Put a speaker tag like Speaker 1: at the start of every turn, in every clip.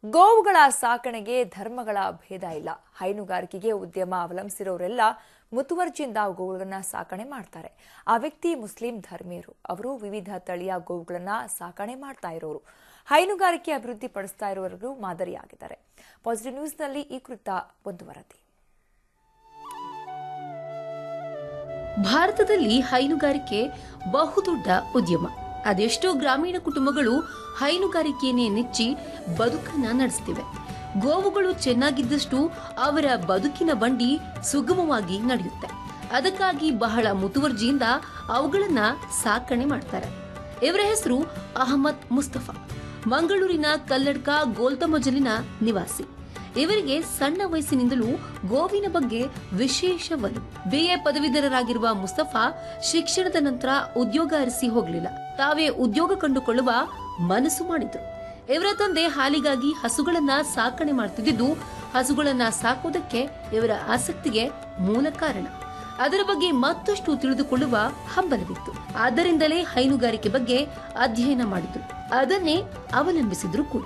Speaker 1: ಗೋವುಗಳ ಸಾಕಣೆಗೆ ಧರ್ಮಗಳ ಭೇದ ಇಲ್ಲ. ಹೈನುಗಾರಿಕೆಗೆ ಉದ್ಯಮ ಅವಲಂಬಿಸಿರೋರೆಲ್ಲ ಮುತುವರ್ಜಿಯಿಂದ ಗೋವುಗಳನ್ನ ಸಾಕಣೆ ಮಾಡ್ತಾರೆ. ಆ ವ್ಯಕ್ತಿ ಮುಸ್ಲಿಂ ಧರ್ಮೀಯರು. ಅವರು ವಿವಿಧ ತಳಿಯ ಗೋವುಗಳನ್ನ ಸಾಕಣೆ ಮಾಡ್ತಾ ಇರೋರು. ಹೈನುಗಾರಿಕೆ ಅಭಿವೃದ್ಧಿ ಪಡಿಸ್ತಾ ಇರೋರಿಗೂ ಮಾದರಿಯಾಗಿದ್ದಾರೆ. ಪಾಸಿಟಿವ್ ನ್ಯೂಸ್ನಲ್ಲಿ ಈ ಕುರಿತ ಒಂದು ವರದಿ.
Speaker 2: ಭಾರತದಲ್ಲಿ ಹೈನುಗಾರಿಕೆ ಬಹುದೊಡ್ಡ ಉದ್ಯಮ. ಅದೆಷ್ಟೋ ಗ್ರಾಮೀಣ ಕುಟುಂಬಗಳು ಹೈನುಗಾರಿಕೆಯನ್ನೇ ನೆಚ್ಚಿ ಬದುಕನ್ನ ನಡೆಸುತ್ತಿವೆ. ಗೋವುಗಳು ಚೆನ್ನಾಗಿದ್ದಷ್ಟು ಅವರ ಬದುಕಿನ ಬಂಡಿ ಸುಗಮವಾಗಿ ನಡೆಯುತ್ತೆ. ಅದಕ್ಕಾಗಿ ಬಹಳ ಮುತುವರ್ಜಿಯಿಂದ ಅವುಗಳನ್ನ ಸಾಕಣೆ ಮಾಡ್ತಾರೆ. ಇವರ ಹೆಸರು ಅಹಮದ್ ಮುಸ್ತಫಾ. ಮಂಗಳೂರಿನ ಕಲ್ಲಡ್ಕ ಗೋಲ್ತಮಜಲಿನ ನಿವಾಸಿ. ಇವರಿಗೆ ಸಣ್ಣ ವಯಸ್ಸಿನಿಂದಲೂ ಗೋವಿನ ಬಗ್ಗೆ ವಿಶೇಷ ಒಲವು. BA ಪದವೀಧರರಾಗಿರುವ ಮುಸ್ತಫಾ ಶಿಕ್ಷಣದ ನಂತರ ಉದ್ಯೋಗ ಅರಸಿ ಹೋಗಲಿಲ್ಲ. ತಾವೇ ಉದ್ಯೋಗ ಕಂಡುಕೊಳ್ಳುವ ಮನಸ್ಸು ಮಾಡಿದ್ರು. ಇವರ ತಂದೆ ಹಾಲಿಗಾಗಿ ಹಸುಗಳನ್ನ ಸಾಕಣೆ ಮಾಡ್ತಿದ್ದು, ಹಸುಗಳನ್ನ ಸಾಕೋದಕ್ಕೆ ಇವರ ಆಸಕ್ತಿಗೆ ಮೂಲ ಕಾರಣ. ಅದರ ಬಗ್ಗೆ ಮತ್ತಷ್ಟು ತಿಳಿದುಕೊಳ್ಳುವ ಹಂಬಲವಿತ್ತು. ಆದ್ದರಿಂದಲೇ ಹೈನುಗಾರಿಕೆ ಬಗ್ಗೆ ಅಧ್ಯಯನ ಮಾಡಿದ್ರು. ಅದನ್ನೇ ಅವಲಂಬಿಸಿದ್ರು ಕೂಡ.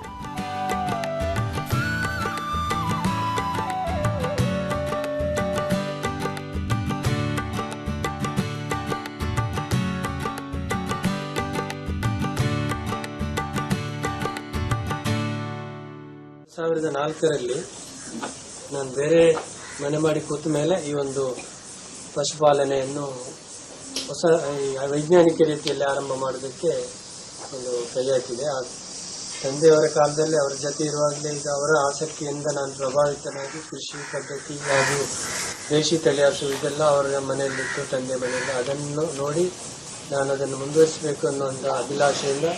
Speaker 3: ಸಾವಿರದ 2004ರಲ್ಲಿ ನಾನು ಬೇರೆ ಮನೆ ಮಾಡಿ ಕೂತ ಮೇಲೆ ಈ ಒಂದು ಪಶುಪಾಲನೆಯನ್ನು ಹೊಸ ವೈಜ್ಞಾನಿಕ ರೀತಿಯಲ್ಲಿ ಆರಂಭ ಮಾಡೋದಕ್ಕೆ ಒಂದು ಕೈ ಹಾಕಿದೆ. ಆ ತಂದೆಯವರ ಕಾಲದಲ್ಲಿ ಅವರ ಜೊತೆ ಇರುವಾಗಲೇ ಈಗ ಅವರ ಆಸಕ್ತಿಯಿಂದ ನಾನು ಪ್ರಭಾವಿತನಾಗಿ ಕೃಷಿ ಪದ್ಧತಿ ಹಾಗೂ ದೇಶಿ ತಳಿ ಹಸು ಇದೆಲ್ಲ ಅವರ ಮನೆಯಲ್ಲಿತ್ತು, ತಂದೆ ಮನೆಯಲ್ಲಿ. ಅದನ್ನು ನೋಡಿ ನಾನು ಅದನ್ನು ಮುಂದುವರಿಸಬೇಕು ಅನ್ನುವಂಥ ಅಭಿಲಾಷೆಯಿಂದ,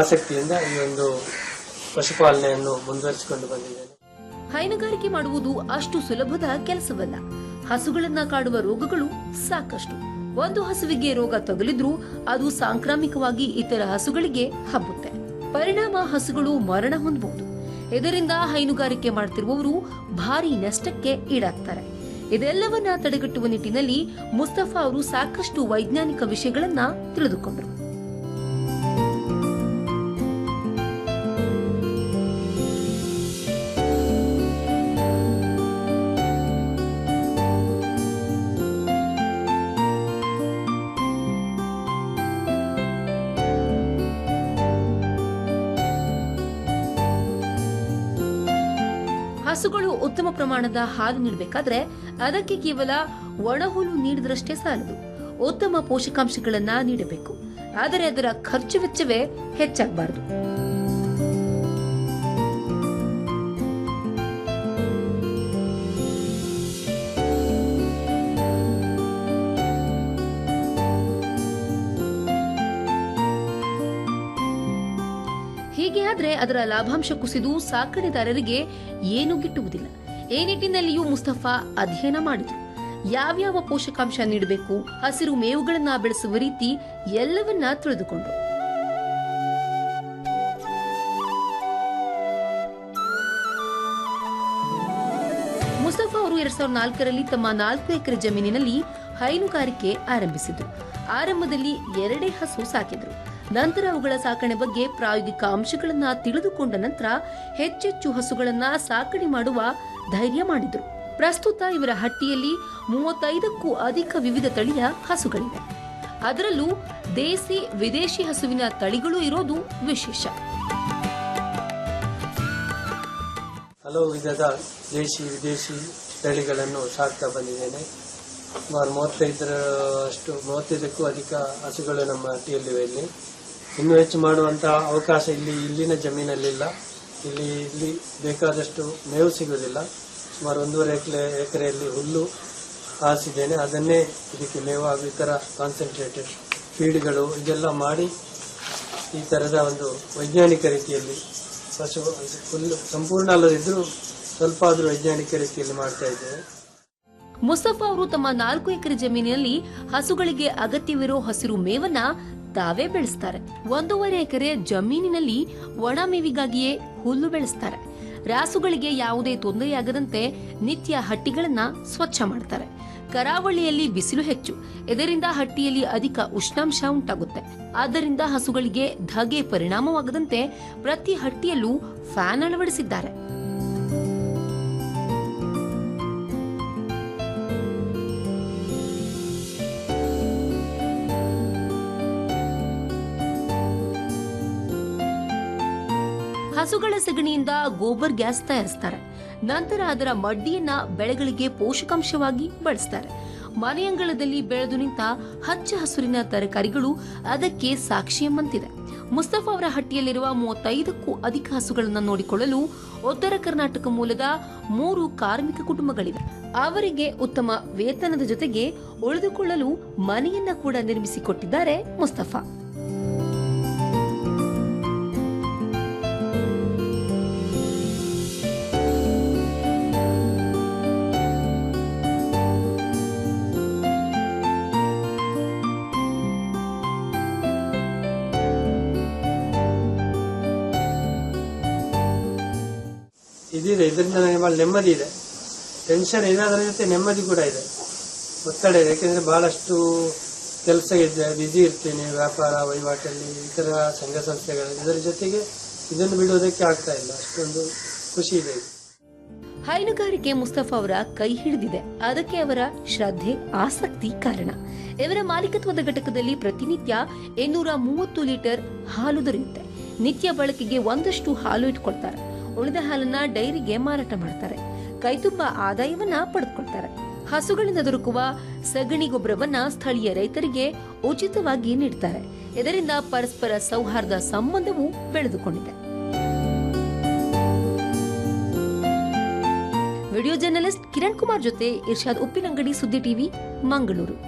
Speaker 3: ಆಸಕ್ತಿಯಿಂದ ಈ ಒಂದು ಪಶುಪಾಲನೆಯನ್ನು ಮುಂದುವರಿಸಿಕೊಂಡು ಬಂದಿದ್ದೇನೆ.
Speaker 2: ಹೈನುಗಾರಿಕೆ ಮಾಡುವುದು ಅಷ್ಟು ಸುಲಭದ ಕೆಲಸವಲ್ಲ. ಹಸುಗಳನ್ನ ಕಾಡುವ ರೋಗಗಳು ಸಾಕಷ್ಟು. ಒಂದು ಹಸುವಿಗೆ ರೋಗ ತಗುಲಿದ್ರೂ ಅದು ಸಾಂಕ್ರಾಮಿಕವಾಗಿ ಇತರ ಹಸುಗಳಿಗೆ ಹಬ್ಬುತ್ತೆ. ಪರಿಣಾಮ ಹಸುಗಳು ಮರಣ ಹೊಂದಬಹುದು. ಇದರಿಂದ ಹೈನುಗಾರಿಕೆ ಮಾಡುತ್ತಿರುವವರು ಭಾರಿ ನಷ್ಟಕ್ಕೆ ಈಡಾಗ್ತಾರೆ. ಇದೆಲ್ಲವನ್ನ ತಡೆಗಟ್ಟುವ ನಿಟ್ಟಿನಲ್ಲಿ ಮುಸ್ತಫಾ ಅವರು ಸಾಕಷ್ಟು ವೈಜ್ಞಾನಿಕ ವಿಷಯಗಳನ್ನ ತಿಳಿದುಕೊಂಡರು. ಹಸುಗಳು ಉತ್ತಮ ಪ್ರಮಾಣದ ಹಾಲು ನೀಡಬೇಕಾದ್ರೆ ಅದಕ್ಕೆ ಕೇವಲ ಒಣಹುಲ್ಲು ನೀಡಿದ್ರಷ್ಟೇ ಸಾಲದು. ಉತ್ತಮ ಪೋಷಕಾಂಶಗಳನ್ನ ನೀಡಬೇಕು. ಆದರೆ ಅದರ ಖರ್ಚು ವೆಚ್ಚವೇ ಹೆಚ್ಚಾಗಬಾರದು. ಹೀಗೆ ಆದ್ರೆ ಅದರ ಲಾಭಾಂಶ ಕುಸಿದು ಸಾಕಣೆದಾರರಿಗೆ ಏನೂ ಗಿಟ್ಟುವುದಿಲ್ಲ. ಈ ನಿಟ್ಟಿನಲ್ಲಿಯೂ ಮುಸ್ತಫಾ ಅಧ್ಯಯನ ಮಾಡಿದ್ರು. ಯಾವ್ಯಾವ ಪೋಷಕಾಂಶ ನೀಡಬೇಕು, ಹಸಿರು ಮೇವುಗಳನ್ನ ಬೆಳೆಸುವ ರೀತಿ ಎಲ್ಲವನ್ನ ತಿಳಿದುಕೊಂಡ್ರು. ಮುಸ್ತಫಾ ಅವರು 2004ರಲ್ಲಿ ತಮ್ಮ 4 ಎಕರೆ ಜಮೀನಿನಲ್ಲಿ ಹೈನುಗಾರಿಕೆ ಆರಂಭಿಸಿದ್ರು. ಆರಂಭದಲ್ಲಿ 2 ಹಸು ಸಾಕಿದ್ರು. ನಂತರ ಅವುಗಳ ಸಾಕಣೆ ಬಗ್ಗೆ ಪ್ರಾಯೋಗಿಕ ಅಂಶಗಳನ್ನ ತಿಳಿದುಕೊಂಡ ನಂತರ ಹೆಚ್ಚೆಚ್ಚು ಹಸುಗಳನ್ನ ಸಾಕಣೆ ಮಾಡುವ ಧೈರ್ಯ ಮಾಡಿದ್ರು. ಪ್ರಸ್ತುತ ಇವರ ಹಟ್ಟಿಯಲ್ಲಿ 35ಕ್ಕೂ ಅಧಿಕ ವಿವಿಧ ತಳಿಯ ಹಸುಗಳಿವೆ. ಅದರಲ್ಲೂ ದೇಸಿ, ವಿದೇಶಿ ಹಸುವಿನ ತಳಿಗಳು ಇರೋದು ವಿಶೇಷ.
Speaker 3: ಹಲವು ವಿಧದ ದೇಶಿ, ವಿದೇಶಿ ತಳಿಗಳನ್ನು ಸಾಕ್ತಾ ಬಂದಿದ್ದೇನೆ. ಸುಮಾರು 35ಕ್ಕೂ ಅಧಿಕ ಹಸುಗಳು ನಮ್ಮ ಹಟ್ಟಿಯಲ್ಲಿವೆ. ಇನ್ನೂ ಹೆಚ್ಚು ಮಾಡುವಂತಹ ಅವಕಾಶ ಇಲ್ಲಿನ ಜಮೀನಲ್ಲಿಲ್ಲ. ಇಲ್ಲಿ ಬೇಕಾದಷ್ಟು ಮೇವು ಸಿಗುವುದಿಲ್ಲ. ಸುಮಾರು 1.5 ಎಕರೆಯಲ್ಲಿ ಹುಲ್ಲು ಹಾಸಿದ್ದೇನೆ. ಅದನ್ನೇ ಇದಕ್ಕೆ ಮೇವು ಹಾಗೂ ಇತರ ಕಾನ್ಸಂಟ್ರೇಟೆಡ್ ಫೀಡ್ಗಳು ಇದೆಲ್ಲ ಮಾಡಿ ಈ ತರದ ಒಂದು ವೈಜ್ಞಾನಿಕ ರೀತಿಯಲ್ಲಿ ಹುಲ್ಲು ಸಂಪೂರ್ಣ ಅಲ್ಲದಿದ್ರೂ ಸ್ವಲ್ಪ ಆದರೂ ವೈಜ್ಞಾನಿಕ ರೀತಿಯಲ್ಲಿ ಮಾಡ್ತಾ ಇದ್ದೇವೆ.
Speaker 2: ಮುಸ್ತಫಾ ಅವರು ತಮ್ಮ 4 ಎಕರೆ ಜಮೀನಿನಲ್ಲಿ ಹಸುಗಳಿಗೆ ಅಗತ್ಯವಿರೋ ಹಸಿರು ಮೇವನ್ನ ತಾವೇ ಬೆಳೆಸ್ತಾರೆ. 1.5 ಎಕರೆ ಜಮೀನಿನಲ್ಲಿ ಒಣ ಮೇವಿಗಾಗಿಯೇ ಹುಲ್ಲು ಬೆಳೆಸ್ತಾರೆ. ರಾಸುಗಳಿಗೆ ಯಾವುದೇ ತೊಂದರೆಯಾಗದಂತೆ ನಿತ್ಯ ಹಟ್ಟಿಗಳನ್ನ ಸ್ವಚ್ಛ ಮಾಡ್ತಾರೆ. ಕರಾವಳಿಯಲ್ಲಿ ಬಿಸಿಲು ಹೆಚ್ಚು, ಇದರಿಂದ ಹಟ್ಟಿಯಲ್ಲಿ ಅಧಿಕ ಉಷ್ಣಾಂಶ ಉಂಟಾಗುತ್ತೆ. ಆದ್ದರಿಂದ ಹಸುಗಳಿಗೆ ಧಗೆ ಪರಿಣಾಮವಾಗದಂತೆ ಪ್ರತಿ ಹಟ್ಟಿಯಲ್ಲೂ ಫ್ಯಾನ್ ಅಳವಡಿಸಿದ್ದಾರೆ. ಹಸುಗಳ ಸಗಣಿಯಿಂದ ಗೋಬರ್ ಗ್ಯಾಸ್ ತಯಾರಿಸ್ತಾರೆ. ನಂತರ ಅದರ ಮಡ್ಡಿಯನ್ನ ಬೆಳೆಗಳಿಗೆ ಪೋಷಕಾಂಶವಾಗಿ ಬಳಸ್ತಾರೆ. ಮನೆಯಂಗಳದಲ್ಲಿ ಬೆಳೆದು ನಿಂತ ಹಚ್ಚ ಹಸುರಿನ ತರಕಾರಿಗಳು ಅದಕ್ಕೆ ಸಾಕ್ಷಿ ಎಂಬಂತಿದೆ. ಮುಸ್ತಫಾ ಅವರ ಹಟ್ಟಿಯಲ್ಲಿರುವ 35ಕ್ಕೂ ಅಧಿಕ ಹಸುಗಳನ್ನು ನೋಡಿಕೊಳ್ಳಲು ಉತ್ತರ ಕರ್ನಾಟಕ ಮೂಲದ 3 ಕಾರ್ಮಿಕ ಕುಟುಂಬಗಳಿವೆ. ಅವರಿಗೆ ಉತ್ತಮ ವೇತನದ ಜೊತೆಗೆ ಉಳಿದುಕೊಳ್ಳಲು ಮನೆಯನ್ನ ಕೂಡ ನಿರ್ಮಿಸಿಕೊಟ್ಟಿದ್ದಾರೆ ಮುಸ್ತಫಾ.
Speaker 3: ಇದಿದೆ, ಇದರಿಂದ ನನಗೆ ಭಾಳ ನೆಮ್ಮದಿ ಇದೆ. ಟೆನ್ಷನ್ ಇದೆ, ಅದರ ಜೊತೆ ನೆಮ್ಮದಿ ಕೂಡ ಇದೆ, ಒತ್ತಡ ಇದೆ. ಯಾಕೆಂದರೆ ಭಾಳಷ್ಟು ಕೆಲಸ ಇದೆ, ಬ್ಯುಸಿ ಇರ್ತೇನೆ ವ್ಯಾಪಾರ ವಹಿವಾಟಲ್ಲಿ, ಇತರ ಸಂಘ ಸಂಸ್ಥೆಗಳಲ್ಲಿ. ಇದರ ಜೊತೆಗೆ ಇದನ್ನು ಬಿಡುವುದಕ್ಕೆ ಆಗ್ತಾ ಇಲ್ಲ, ಅಷ್ಟೊಂದು ಖುಷಿ ಇದೆ.
Speaker 2: ಹೈನುಗಾರಿಕೆ ಮುಸ್ತಫಾ ಅವರ ಕೈ ಹಿಡಿದಿದೆ. ಅದಕ್ಕೆ ಅವರ ಶ್ರದ್ಧೆ, ಆಸಕ್ತಿ ಕಾರಣ. ಇವರ ಮಾಲೀಕತ್ವದ ಘಟಕದಲ್ಲಿ ಪ್ರತಿನಿತ್ಯ 230 ಲೀಟರ್ ಹಾಲು ದೊರೆಯುತ್ತೆ. ನಿತ್ಯ ಬಳಕೆಗೆ ಒಂದಷ್ಟು ಹಾಲು ಇಟ್ಕೊಳ್ತಾರೆ. ಉಳಿದ ಹಾಲನ್ನ ಡೈರಿಗೆ ಮಾರಾಟ ಮಾಡ್ತಾರೆ. ಕೈತುಂಬ ಆದಾಯವನ್ನ ಪಡೆದುಕೊಳ್ತಾರೆ. ಹಸುಗಳಿಂದ ದೊರಕುವ ಸಗಣಿ ಗೊಬ್ಬರವನ್ನ ಸ್ಥಳೀಯ ರೈತರಿಗೆ ಉಚಿತವಾಗಿ ನೀಡ್ತಾರೆ. ಇದರಿಂದ ಪರಸ್ಪರ ಸೌಹಾರ್ದ ಸಂಬಂಧವೂ ಬೆಳೆದುಕೊಂಡಿದೆ. ವಿಡಿಯೋ ಜರ್ನಲಿಸ್ಟ್ ಕಿರಣ್ ಕುಮಾರ್ ಜೊತೆ ಇರ್ಷಾದ್ ಉಪ್ಪಿನಂಗಡಿ, ಸುದ್ದಿ ಟಿವಿ, ಮಂಗಳೂರು.